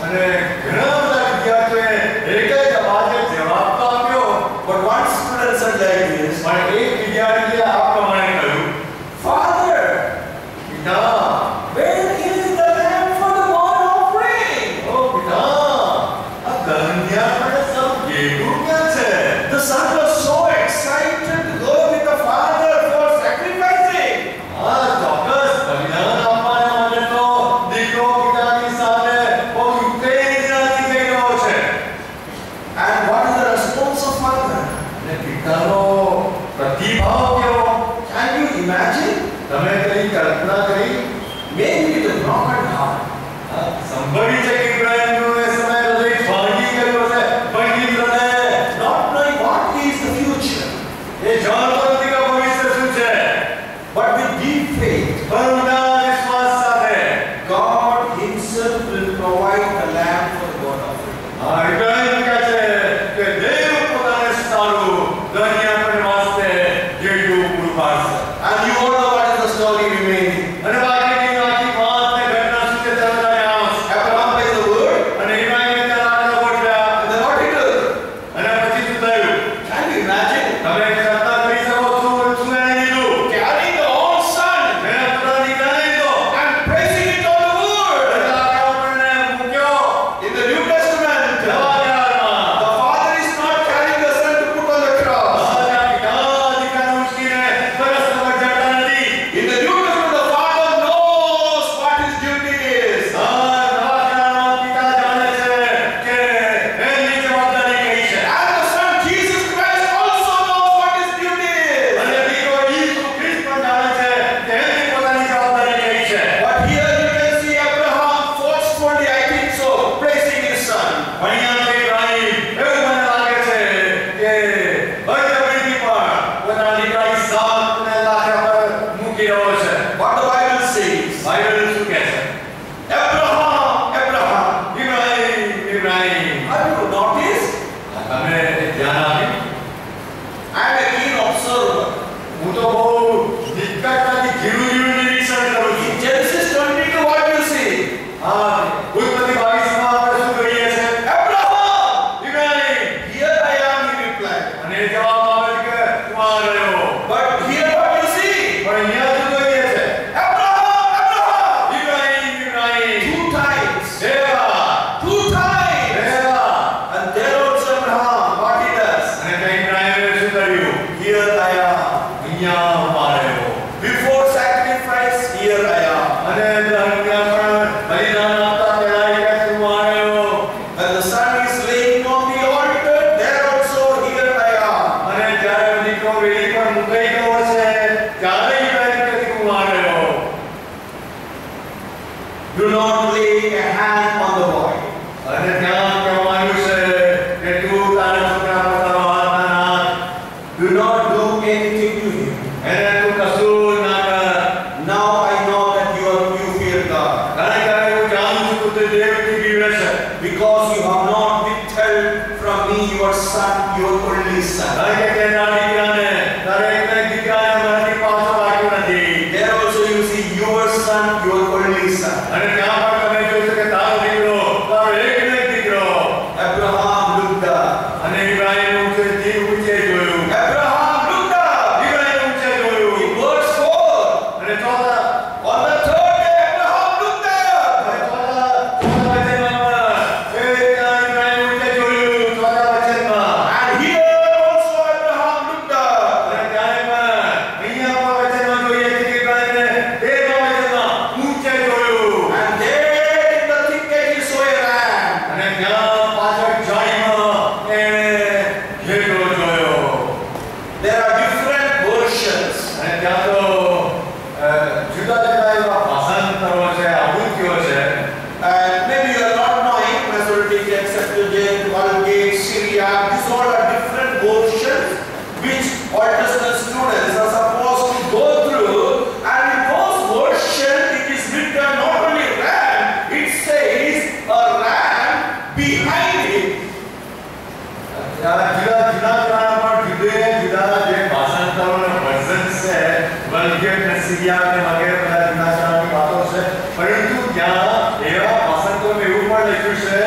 અને ઘણા બધા વિદ્યાર્થીઓએ એક જ અવાજે જવાબ તો આપ્યો. But one student said like this, પણ એક વિદ્યાર્થીએ આ પ્રમાણે કહ્યું, Father, પિતા, where is the lamb for the burnt offering? ઓ પિતા, આ દહનયા માટે સૌ ગેડું ક્યાં છે? The son was so excited to go with the father for sacrificing. આ ચોક્કસ બલિદાન આપવાને માટે તો દીકરો પિતાની સાથે બહુ ઉત્તેજનાથી જઈ રહ્યો છે. And what is the response of father? અને પિતાનો પ્રતિભાવ કેવો? Can you imagine? તમે કઈ કલ્પના કરી? Maybe with a broken heart. સંભવિત છે કે ઇબ્રાહીમનું એ સમયે હૃદય ભાંગી ગયું હશે, ભાંગી હૃદય. Not knowing what is the future, એ જાણતો નથી કે ભવિષ્ય શું છે. but with deep faith, પણ ઊંડા વિશ્વાસ સાથે God Himself will provide the lamb for the burnt offering. Ibrahim કહે છે કે દેવ પોતાને સારું દહનયા કરવા વાસ્તે ગેડું પૂરું પાડશે. And you all know what is the story remaining. અને બાકીની આખી વાતને ઘટના શું છે તમે જાણો. Abraham by the word, અને ઇબ્રાહીમે તેના આગળ બોલ્યા. and then what he did? અને પછી શું થયું? Can you imagine? તમે કલ્પના કરી શકો શું એણે લીધું? Carrying the own son મેં પોતાના દીકરાને લીધો and placing it on the wood. અને આગળ આપણને મૂક્યો. In the New Testament, નવા કરારમાં the father is not carrying the son to put on the cross. આ પિતા દીકરાને ઉચકીને પરસ્પર જડતા નથી. In the New Testament, the father knows what his duty is. નવા કરારમાં પિતા જાણે છે કે એમની જવાબદારી કઈ છે. And the son Jesus Christ also knows what his duty is. અને દીકરો ઈસુ ખ્રિસ્ત પણ જાણે છે કે એમની પોતાની જવાબદારી કઈ છે. But here you can see Abraham forcefully, I think so, placing his son. પણ અહીંયા તો ઇબ્રાહીમ એવું મને લાગે છે કે બળજબરીથી પણ પોતાના દીકરા ઈસાકને લાખા પર મૂકી રહ્યો છે. What the Bible says. Bible શું કહે છે? Abraham, Abraham. Ibrahim, Ibrahim. Have you noticed? તમે ધ્યાન આપ્યું? I am a keen observer. હું તો બહુ નિકટતાથી ઘીરું નિરીક્ષણ કરું છું. In Genesis 22, what do you see? હા, ઉત્પત્તિ 22 માં આપણે શું કરીએ છે? Abraham, Ibrahim. here I am, he replied. અને એ જવાબ આવે છે કે તું આ રહ્યો. But here what do you see? પણ અહીંયા શું કરીએ છે? Abraham, Abraham. Ibrahim, Ibrahim. 2 times. દેવા, 2 times. દેવા. And there also Abraham, what he does? અને કઈ ઇબ્રાહીમે શું કર્યું? Here I am. અહીંયા ઉભા રહ્યો. Before sacrifice, here I am. અને દહનયા પણ બલિદાન આપતા પહેલા એ કહે છે, હું આ રહ્યો. When the son is laying on the altar, there also here I am. અને જ્યારે દીકરો વેલી પર મુકાઈ ગયો છે ત્યારે ઇબ્રાહીમ કહે છે, હું આ રહ્યો. Do not lay a hand on the boy. અને ત્યાં કહેવામાં આવ્યું છે કે તું તારા છોકરા પર તારો હાથ ના નાખ. Do not do anything to him. એને તું કશું ના કર. Now I know that you fear God, કારણ કે હવે હું જાણું છું કે તું દેવથી બીવે છે. because you have not withheld from me your son, your only son. કારણ કે તેના દીકરાને તારા એકના દીકરાને મારાથી પાછો રાખ્યો નથી. There also you see your son, your only son. અને ત્યાં પણ તમે જોશો કે તારો દીકરો, તારો એકનો એક દીકરો. Abraham looked up. અને ઇબ્રાહીમ ઊંચે જોયું. Abraham looked up. ઇબ્રાહીમ ઊંચે જોયું. In verse 4, અને ચોથા on the third day, Abraham looked up. And here also Abraham looked up. And there in the thicket he saw a ram. There are different versions. And maybe you are not knowing Masoretic, Septuagint, Vulgate, Syriac. These all are different versions which Old Testament students are supposed to go through. And in those versions, it is written not only ram, it says a ram behind him. પરંતુ ત્યાં એવા ભાષાંતરોમાં એવું પણ લખ્યું છે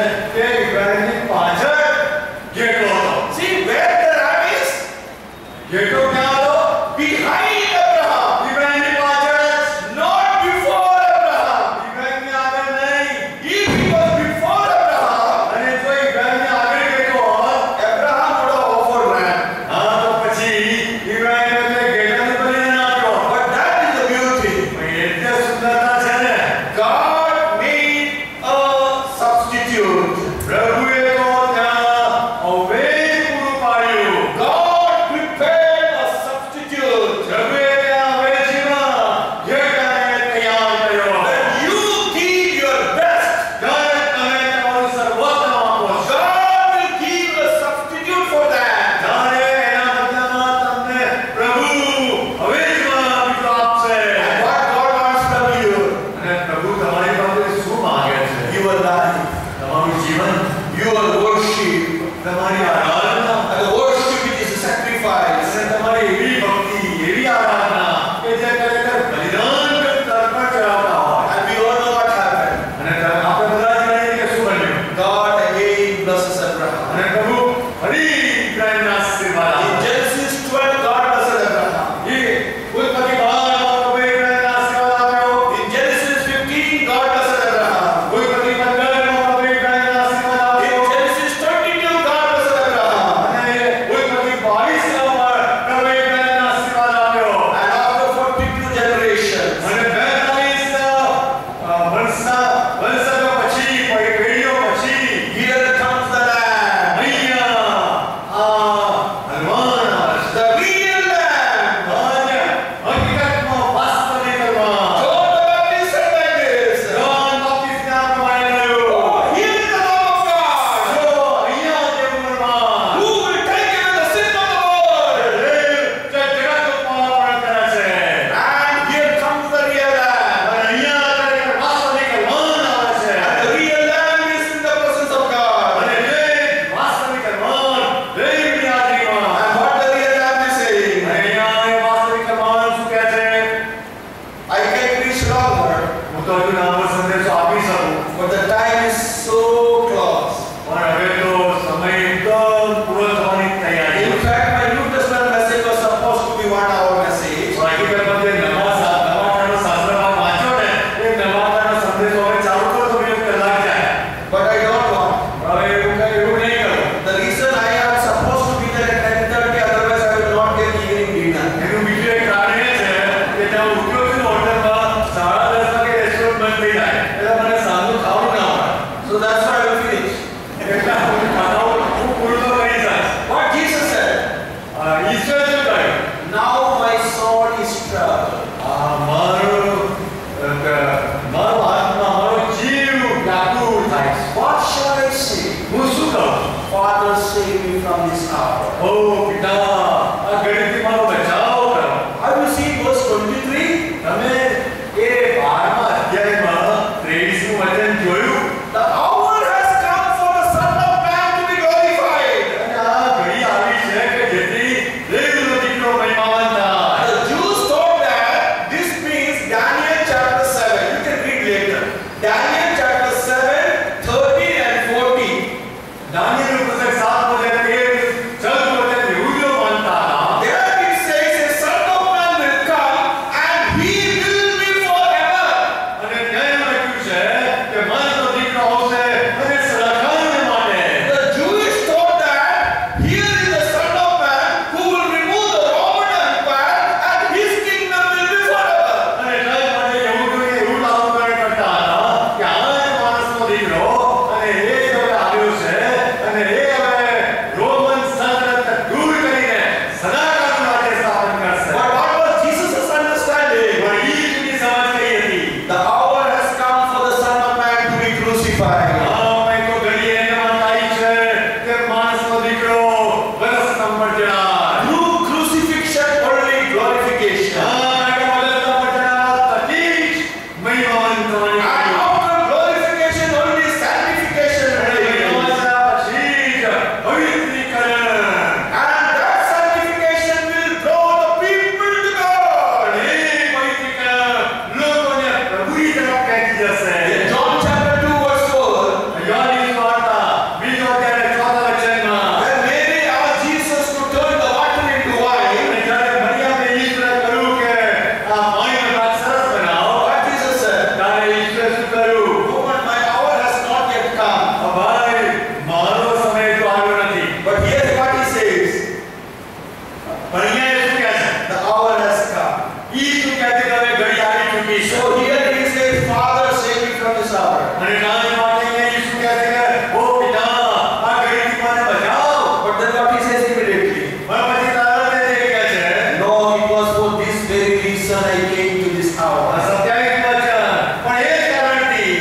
reason I came to this hour. સત્યાવીસ વચન પણ એ જ કારણથી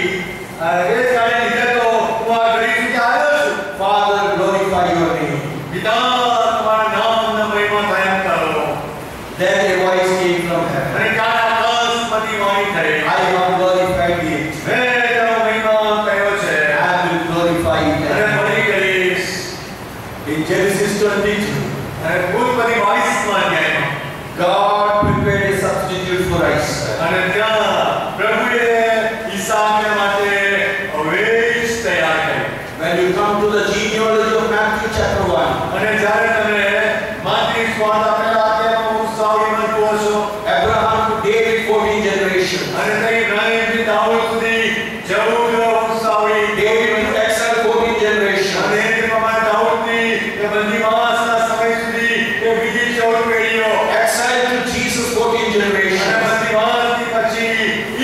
એ જ કારણે લીધે તો હું આ ઘડી સુધી આવ્યો છું. Father, glorify your name. પિતા તમારા નામનો મહિમા કાયમ કરો. Then a voice came from heaven. અને ત્યારે આકાશમાંથી વાણી થઈ. I have glorified it. મેં તેનો મહિમા કર્યો છે I will glorify it. અને ફરી કરીશ. In Genesis 22, અને ઉત્પત્તિ 22માં અધ્યાયમાં God prepared a substitute for Isaac. અને ત્યાં પ્રભુએ ઈસાકને માટે અવેજ તૈયાર કરી. When you come to the genealogy of Matthew chapter 1, અને જ્યારે તમે માથી સ્વાદ આપેલા અધ્યાયમાં વંશાવળીમાં જુઓ છો, Abraham to David 14 generations. અને તે ઇબ્રાહીમથી દાઉદ સુધી 14 વંશાવળી, David to exile 14 generations. અને તે પ્રમાણે દાઉદની એ બંદીવાસના સમય સુધી એ બીજી 14 પેઢીઓ, Exile to Jesus 14 અને generations. બંદીવાસની પછી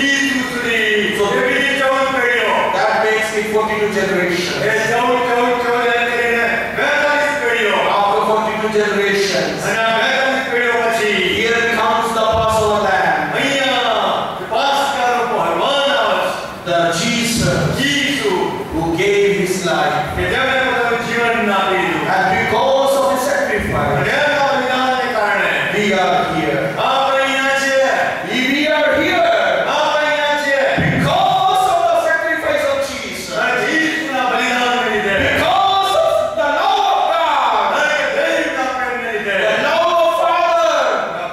ઈસુ સુધી એ બીજી 14 પેઢીઓ. That makes it 42 generations. એ 14 એમ કરીને 42 પેઢીઓ. After 42 generations, અને આ 42 પેઢીઓ પછી here comes the Passover lamb, અહીંયા પાસ્કાનો પહેરવાન આવે છે. the Jesus Isu who gave his life. કે જેમણે પોતાનું જીવન આપી દીધું. And because of his sacrifice, અને એમના બલિદાનને કારણે we are here. આપણે અહીંયા છીએ. We are here આપણે અહીંયા છીએ. because of the sacrifice of Jesus. અને ઈસુના બલિદાનને લીધે. Because of the love of God, અને દેવના પ્રેમને લીધે. the love of Father,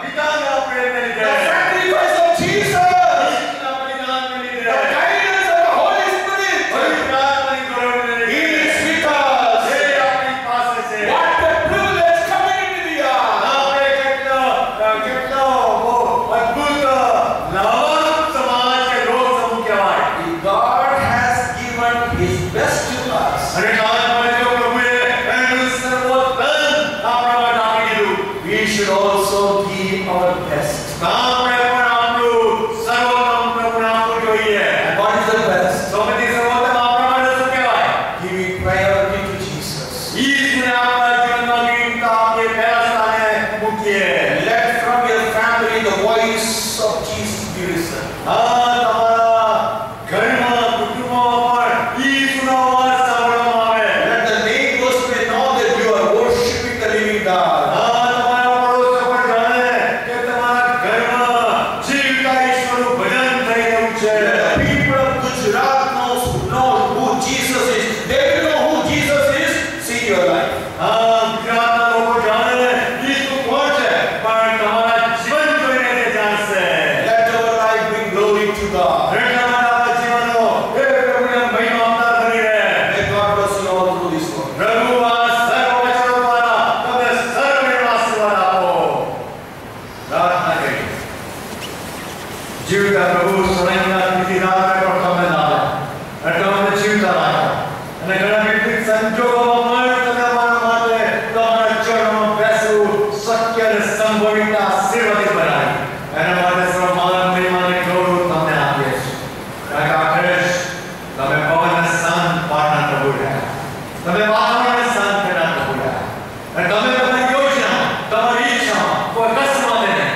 પિતાના પ્રેમને the લીધે. sacrifice of Jesus, ઈસુના બલિદાનને લીધે. the guidance of the Holy Spirit. પવિત્ર આત્માની કરુણાને He લીધે. is with us. જે આપણી પાસે છે. What a privilege community we are. આપણે કેટલો અદ્ભુત લાભવાન સમાજ કે લોક સમૂહ કહેવાય. God has given his best to us. અને કાળમાં જો પ્રભુએ એનું સર્વોત્તમ આપણા માટે આપી દીધું. We should also give our best. આપણે પણ આપણું સર્વોત્તમ પ્રભુને આપવું જોઈએ. And what is the best? સૌથી સર્વોત્તમ આપણા માટે શું કહેવાય? Giving priority to Jesus. ઈસુને આપણા જીવનમાં ગીતા આપીએ, પહેલા સ્થાને મૂકીએ. Let from your family the voice of Jesus be listened. આ તમારા ઘરમાં, કુટુંબમાં પણ ઈસુનો અવાજ સાંભળવામાં આવે. Let the neighbors may know that you are worshiping the living God. આ તમારા પડોશીઓ પણ જાણે કે તમારા ઘરમાં જીવતા ઈશ્વરનું ભજન થઈ રહ્યું છે. Let the people of Gujarat know who Jesus is. They will know who Jesus is. See your life. આ ગુજરાતના લોકો જાણે ઈસુ કોણ છે, પણ તમારા જીવન જોઈને તે જાણશે. Let our life bring glory to God. એટલા માટે આપણા જીવનનો એ પ્રભુને મહિમા આપતા બની રહે. May God bless you all through this word. પ્રભુ આ સર્વ વચનો દ્વારા તમને સર્વને આશીર્વાદ આપો. પ્રાર્થના કરીએ. જીવતા પ્રભુ સ્વયંના બીજી રાત્રે પણ તમે ના આવ્યા. એટલે અમને જીવતા રાખ્યા. અને ઘણા વિપરીત સંજોગોમાં પણ તમે અમારા માટે તમારા ચરણોમાં બેસવું શક્ય અને સંભવિત આશીર્વાદિત બનાવી. એના માટે સર્વ માન, મહિમા અને ગૌરવ તમને આપીએ છીએ. કારણ કે આખરે જ તમે પવનને શાંત પાડનાર પ્રભુ રહ્યા. તમે વાતાવરણને શાંત કરનાર પ્રભુ રહ્યા. અને તમે તમારી યોજના, તમારી ઈચ્છા કોઈ અકસ્માત નહીં.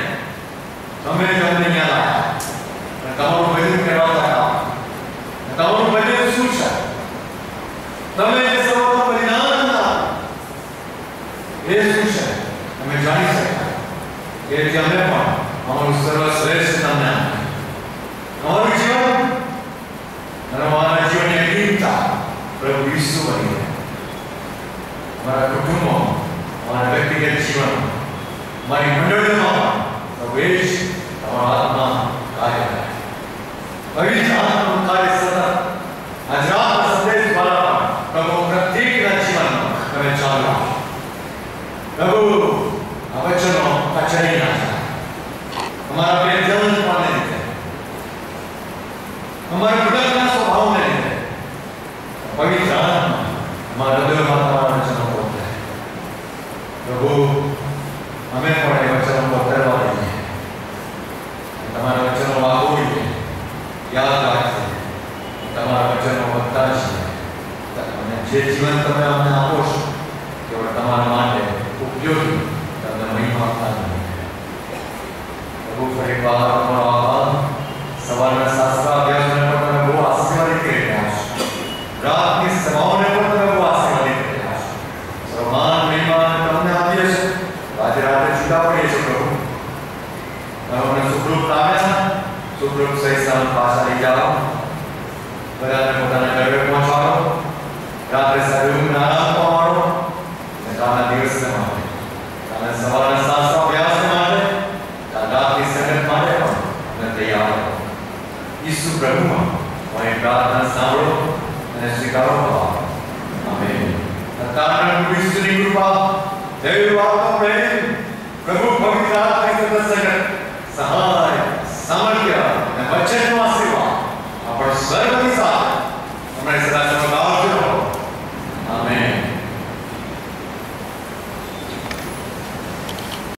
તમે જ અમને અહીંયા લાવ્યા. અને તમારું ભજન કરવાતા હતા. તમારું ભજન શું છે? તમે જે સર્વોત્તમ બલિદાન હતા એ શું છે? અમે જાણી શક્યા કે જે અમે પણ અમારું સર્વશ્રેષ્ઠ તમને આપ્યું. અમારું જીવન અને અમારા જીવનની અંતિમતા પ્રભુ ઈસુ બની ગયા. અમારા કુટુંબો, અમારા વ્યક્તિગત જીવન, અમારી મંડળીઓમાં પ્રભુ એ જ તમારો આત્મા કાર્ય કરે. પવિત્ર આત્માનું કાર્ય સતત આજ રાતના સંદેશ દ્વારા પ્રભુ પ્રત્યેકના જીવનમાં તમે ચાલુ રાખો. પ્રભુ આ વચનો કચડી નાખ્યા. અમારા બેધ્યાનપણને લીધે, અમારા કૃતજ્ઞ સ્વભાવને લીધે પવિત્ર આત્મા અમારા હૃદયમાં તમારા વચનો પહોંચાય. પ્રભુ અમે પણ એ વચનો પહોંચાડવા દઈએ. તમારા વચનો વાગોડીએ, યાદ રાખીએ. તમારા વચનો વધતા છીએ. અને જે જીવન તમે અમને આપો છો કેવળ તમારા માટે ઉપયોગી તમને મહિમા આપતા નથી. પ્રભુ ફરી વાર સવારના શાસ્ત્ર અભ્યાસને પણ તમે બહુ આશીર્વાદિત કરી રહ્યા છો. રાતની સભાઓને પણ તમે બહુ આશીર્વાદિત કરી રહ્યા છો. સર્વમાન મહિમા તમને આપીએ છીએ. આજે રાત્રે છૂટા પડીએ છીએ પ્રભુ. તમે સુખરૂપ લાવ્યા, સુખરૂપ સહી સલામત પાછા લઈ જાઓ. બધાને પોતાના ઘરે પહોંચાડો. રાત્રે સારી ઊંઘ આરામ પાડો અને કાલના દિવસને માટે, કાલના સવારના શાસ્ત્ર અભ્યાસને માટે, કાલ રાતની સંગત માટે પણ તૈયાર રહો. ઈસુ પ્રભુમાં મારી પ્રાર્થના સાંભળો અને સ્વીકારો. આમેન. તારણ ઈસુની કૃપા, દૈવ આપનો પ્રેમ, પ્રભુ પવિત્ર આત્માની સદસ્યતા, સહાય, સામર્થ્ય અને વચનનો આશીર્વાદ આપણા સર્વ